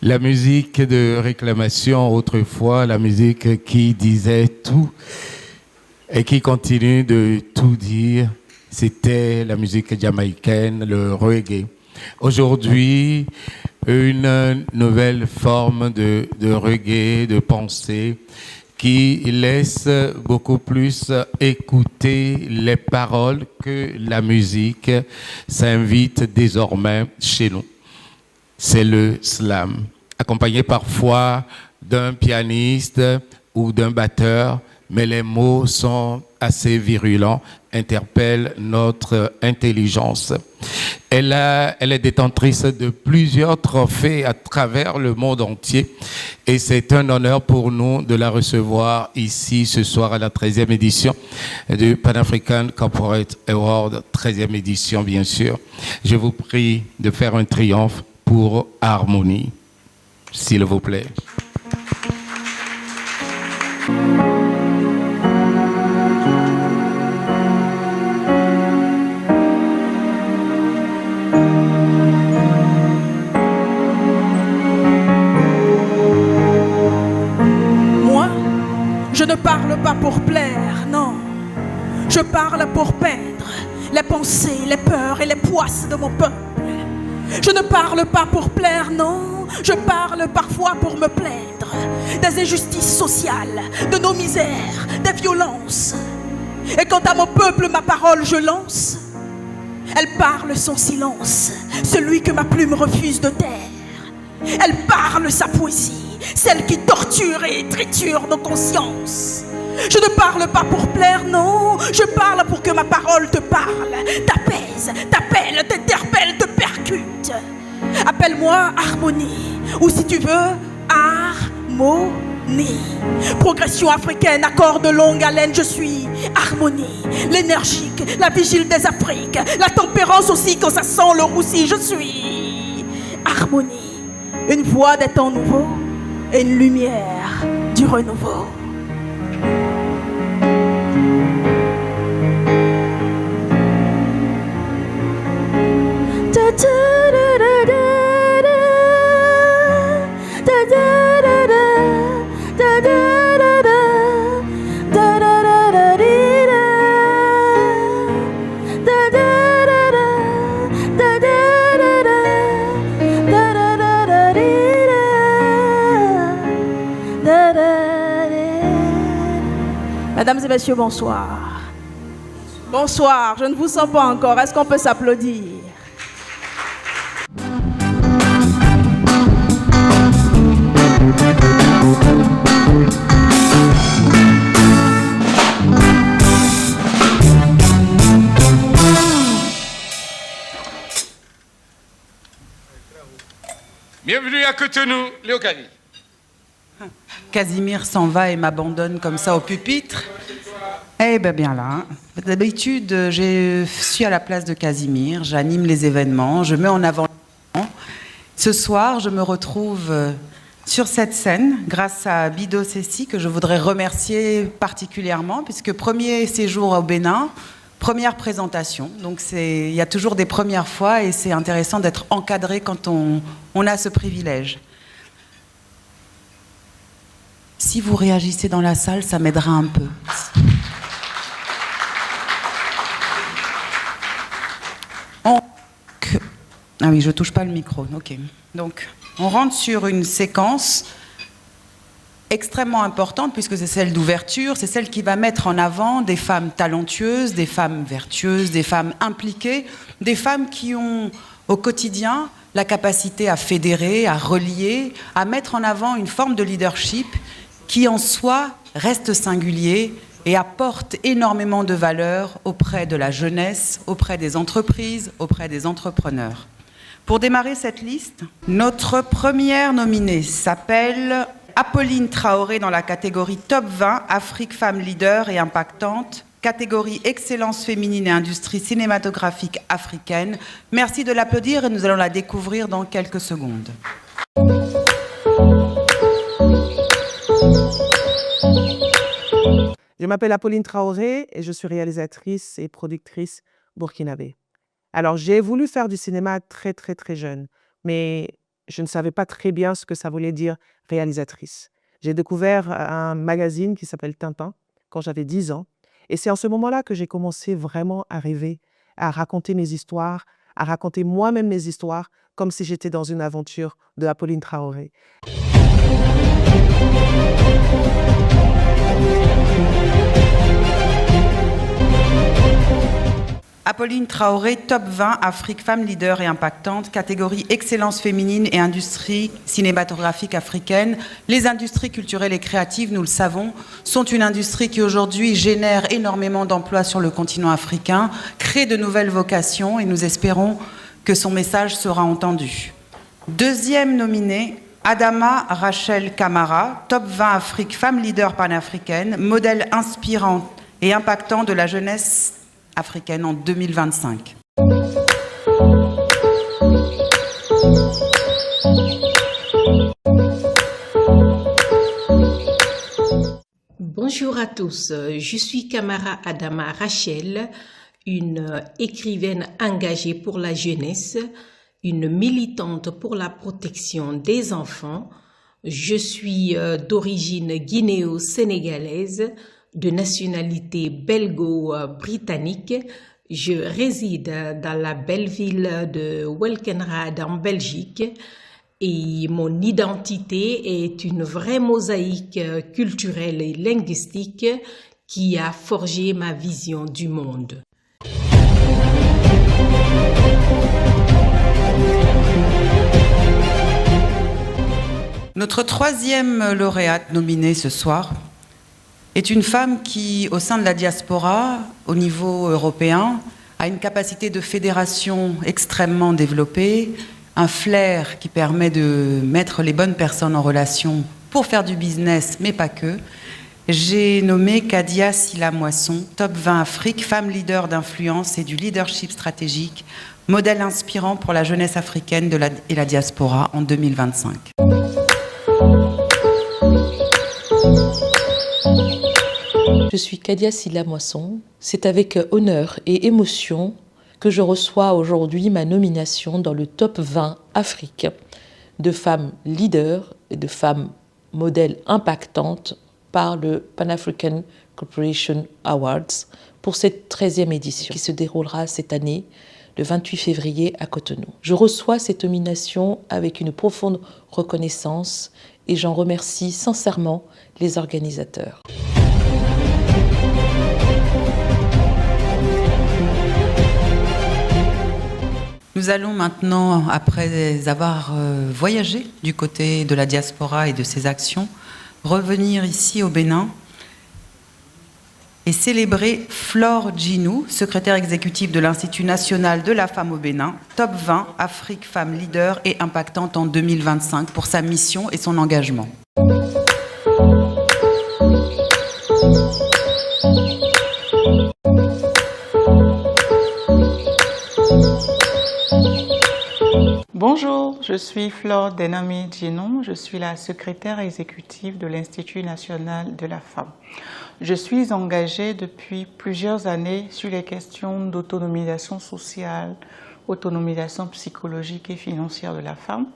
La musique de réclamation, autrefois, la musique qui disait tout et qui continue de tout dire, c'était la musique jamaïcaine, le reggae. Aujourd'hui, une nouvelle forme de reggae, de pensée, qui laisse beaucoup plus écouter les paroles que la musique s'invite désormais chez nous. C'est le slam, accompagné parfois d'un pianiste ou d'un batteur, mais les mots sont assez virulents, interpellent notre intelligence. Elle est détentrice de plusieurs trophées à travers le monde entier et c'est un honneur pour nous de la recevoir ici ce soir à la 13e édition du Pan African Corporate Award, 13e édition bien sûr. Je vous prie de faire un triomphe pour Harmonie, s'il vous plaît. Moi, je ne parle pas pour plaire, non. Je parle pour peindre les pensées, les peurs et les poisses de mon peuple. Je ne parle pas pour plaire, non. Je parle parfois pour me plaindre des injustices sociales, de nos misères, des violences. Et quant à mon peuple, ma parole je lance. Elle parle son silence, celui que ma plume refuse de taire. Elle parle sa poésie, celle qui torture et triture nos consciences. Je ne parle pas pour plaire, non. Je parle pour que ma parole te parle, t'apaise, t'appelle, t'interpelle, te percute. Appelle-moi Harmonie, ou si tu veux, Harmonie. Progression africaine, accord de longue haleine, je suis Harmonie. L'énergique, la vigile des Afriques, la tempérance aussi quand ça sent le roussi, je suis Harmonie. Une voix des temps nouveaux et une lumière du renouveau. Mesdames et messieurs, bonsoir. Bonsoir, je ne vous sens pas encore. Est-ce qu'on peut s'applaudir? Bienvenue à Cotonou, Léo Kali. Casimir s'en va et m'abandonne comme ça au pupitre. Eh bien là, d'habitude, je suis à la place de Casimir, j'anime les événements, je mets en avant les événements. Ce soir, je me retrouve sur cette scène grâce à Bido Sessi, que je voudrais remercier particulièrement, puisque premier séjour au Bénin, première présentation. Donc il y a toujours des premières fois et c'est intéressant d'être encadré quand on a ce privilège. Si vous réagissez dans la salle, ça m'aidera un peu. Ah oui, je touche pas le micro. Ok. Donc, on rentre sur une séquence extrêmement importante puisque c'est celle d'ouverture, c'est celle qui va mettre en avant des femmes talentueuses, des femmes vertueuses, des femmes impliquées, des femmes qui ont au quotidien la capacité à fédérer, à relier, à mettre en avant une forme de leadership qui en soi reste singulier et apporte énormément de valeur auprès de la jeunesse, auprès des entreprises, auprès des entrepreneurs. Pour démarrer cette liste, notre première nominée s'appelle Apolline Traoré dans la catégorie Top 20 Afrique Femmes Leader et Impactante, catégorie Excellence féminine et industrie cinématographique africaine. Merci de l'applaudir et nous allons la découvrir dans quelques secondes. Je m'appelle Apolline Traoré et je suis réalisatrice et productrice burkinabé. Alors, j'ai voulu faire du cinéma très, très, très jeune, mais je ne savais pas très bien ce que ça voulait dire réalisatrice. J'ai découvert un magazine qui s'appelle Tintin quand j'avais 10 ans. Et c'est en ce moment-là que j'ai commencé vraiment à rêver, à raconter mes histoires, à raconter moi-même mes histoires, comme si j'étais dans une aventure de Apolline Traoré. Apolline Traoré, top 20 Afrique Femmes Leaders et Impactantes, catégorie Excellence féminine et industrie cinématographique africaine. Les industries culturelles et créatives, nous le savons, sont une industrie qui aujourd'hui génère énormément d'emplois sur le continent africain, crée de nouvelles vocations et nous espérons que son message sera entendu. Deuxième nominée, Adama Rachel Camara, top 20 Afrique Femmes Leaders panafricaines, modèle inspirant et impactant de la jeunesse africaine en 2025. Bonjour à tous, je suis Camara Adama Rachel, une écrivaine engagée pour la jeunesse, une militante pour la protection des enfants. Je suis d'origine guinéo-sénégalaise, de nationalité belgo-britannique. Je réside dans la belle ville de Welkenrade en Belgique et mon identité est une vraie mosaïque culturelle et linguistique qui a forgé ma vision du monde. Notre troisième lauréate nominée ce soir est une femme qui, au sein de la diaspora, au niveau européen, a une capacité de fédération extrêmement développée, un flair qui permet de mettre les bonnes personnes en relation pour faire du business, mais pas que. J'ai nommé Kadia Silla Moisson, top 20 Afrique, femme leader d'influence et du leadership stratégique, modèle inspirant pour la jeunesse africaine et la diaspora en 2025. Je suis Kadia Silla Moisson. C'est avec honneur et émotion que je reçois aujourd'hui ma nomination dans le top 20 Afrique de femmes leaders et de femmes modèles impactantes par le Pan-African Corporation Awards pour cette 13e édition qui se déroulera cette année le 28 février à Cotonou. Je reçois cette nomination avec une profonde reconnaissance et j'en remercie sincèrement les organisateurs. Nous allons maintenant, après avoir voyagé du côté de la diaspora et de ses actions, revenir ici au Bénin et célébrer Flore Djinou, secrétaire exécutive de l'Institut national de la femme au Bénin, top 20 Afrique Femmes Leader et Impactante en 2025 pour sa mission et son engagement. Bonjour, je suis Flore Denami Djinou, je suis la secrétaire exécutive de l'Institut national de la femme. Je suis engagée depuis plusieurs années sur les questions d'autonomisation sociale, autonomisation psychologique et financière de la femme.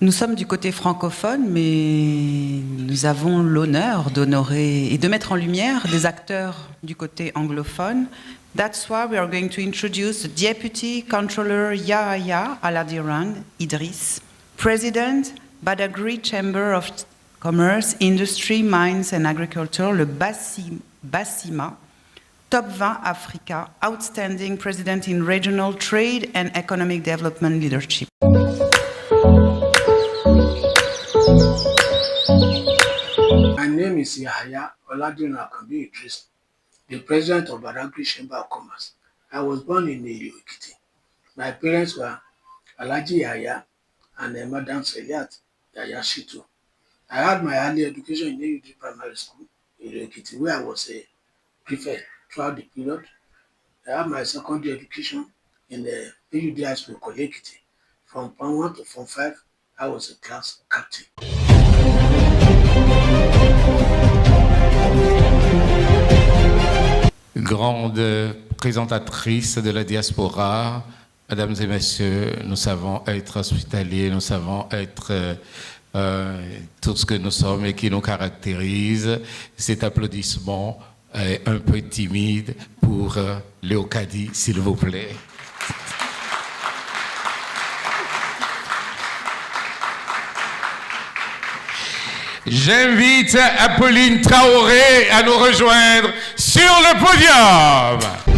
Nous sommes du côté francophone, mais nous avons l'honneur d'honorer et de mettre en lumière des acteurs du côté anglophone. That's why we are going to introduce the Deputy Controller Yahya Aladiran Idris, President, Badagry Chamber of Commerce, Industry, Mines and Agriculture, le BASIMA, Top 20 Africa, Outstanding President in Regional Trade and Economic Development Leadership. My name is Yahya Oladiran Akanbi Idris, the president of Badagry Chamber of Commerce. I was born in Ekiti. My parents were Alhaji Yahya and Madam Seliat Yahya Shitu. I had my early education in Ekiti Primary School in Ekiti, where I was a prefect throughout the period. I had my secondary education in the AUD High School, Ekiti. From Form 1 to Form 5, I was a class captain. grande présentatrice de la diaspora. Mesdames et messieurs, nous savons être hospitaliers, nous savons être tout ce que nous sommes et qui nous caractérise. Cet applaudissement est un peu timide pour Léocadie, s'il vous plaît. J'invite Apolline Traoré à nous rejoindre sur le podium.